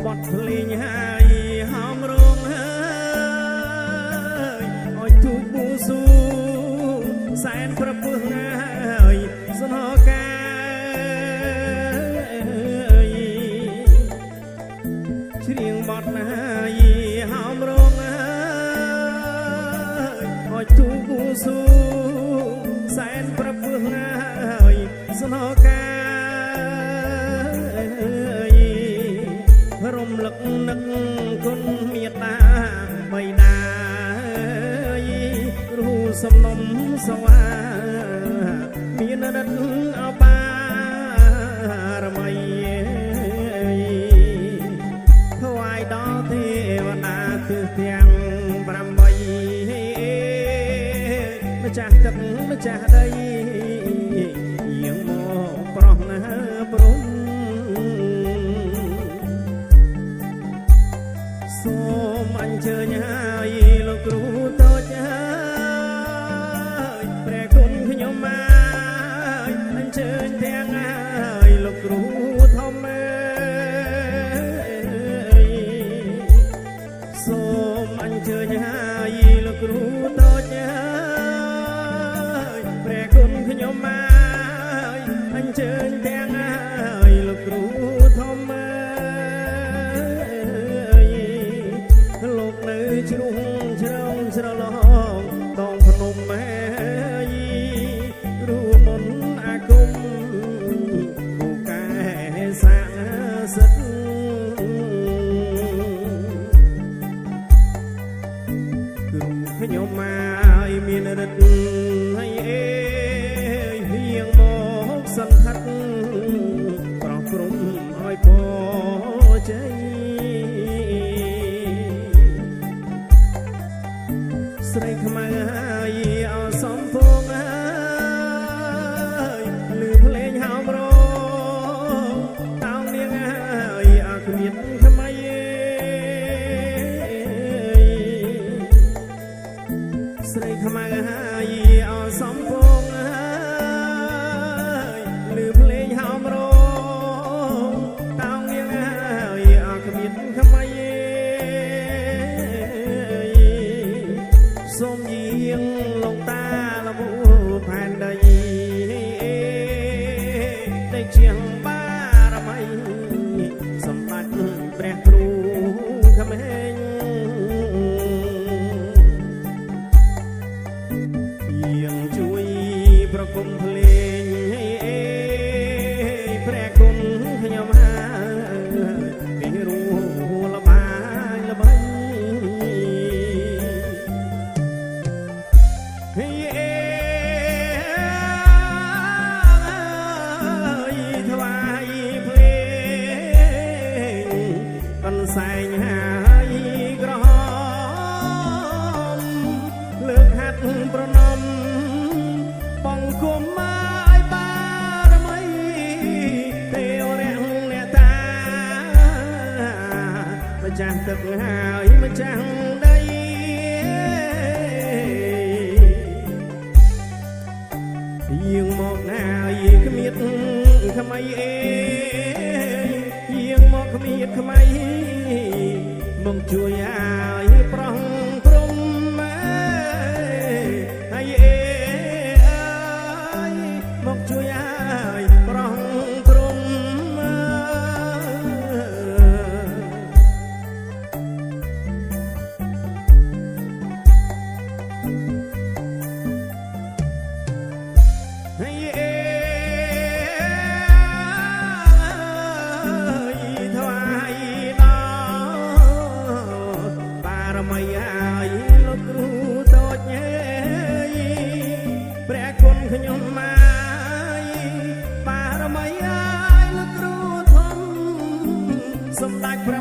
บทเพลงให้หอมรวงเฮ้ยอ้อยถูกบูสูแสนประปุ่นเฮ้ยสนอกาเชียงบทให้หอมรวงเฮ้ยอ้อยถูกบูสูแสนประปุ่นเฮ้ยสนอการมลึกนึกคนเมียตาไม่ได้รู้สมนมสว่ามีนัดเอาปารมัยถวายดอกเทวนาคือเพียงบรำใบมาจากตึกมาจากใดยังมองปรองนะปรุงសូមអញ្ជើញឲ្យលោកគ្រូតូចហើយព្រះគុណខ្ញុំមកអញ្ជើញទាំងឲ្យលោកគ្រូធំសូមអញ្ជើញឲ្យលោកគ្រូតូចហើយព្រះគុណខ្ញុំមកអញ្ជើញទាំងឲ្យលោកគ្រូធំលោកនៅជ្រុងជ្រងស្រឡងដងភ្នំម៉ែរួមមុនអាគមពូកែសាសិទ្ធគ្រូខ្ញុំមកមានរិទ្ធឲ្យអេហៀងមកសន្តិដ្ឋប្រោះព្រំឲ្យពរជ័យស្រីខ្មៅហើយអសំពងហើយលឺភ្លេងហោមរងតោងនាងហើយអគ្មានថ្មីស្រីខ្មៅហើយអសំពងហើយលឺភ្លេងហោមរងតោងនាងហើយអគ្មានថ្មីសូមយាងលងតាលមូផែនដីได้ជាងបារមីសម្បត្តិព្រះគ្រូក្មេងយាងជួយប្រគំភ្លេងព្រះគុណខ្ញុំហើយពីរូលបាយល្បីថ្វាយភ្លេងបន្សែងហើយក្រហមលើកហាត់ប្រណំបង្គំឲ្យបារមីទេវរាំងអ្នកតាម្ចាស់ទឹកហើយម្ចាស់ដីយាងមកណាយាងគ្មៀតខ្មៃអេយាងមកគ្មៀតខ្មៃមកជួយឲ្យប្រោះព្រំហើយអេអើយមកជួយឲ្យប្រោះព្រំមិនហើយលោកគ្រូតូចព្រះគុណខ្ញុំមកបារមីហើយលោកគ្រូធំសម្ដេចព្រះ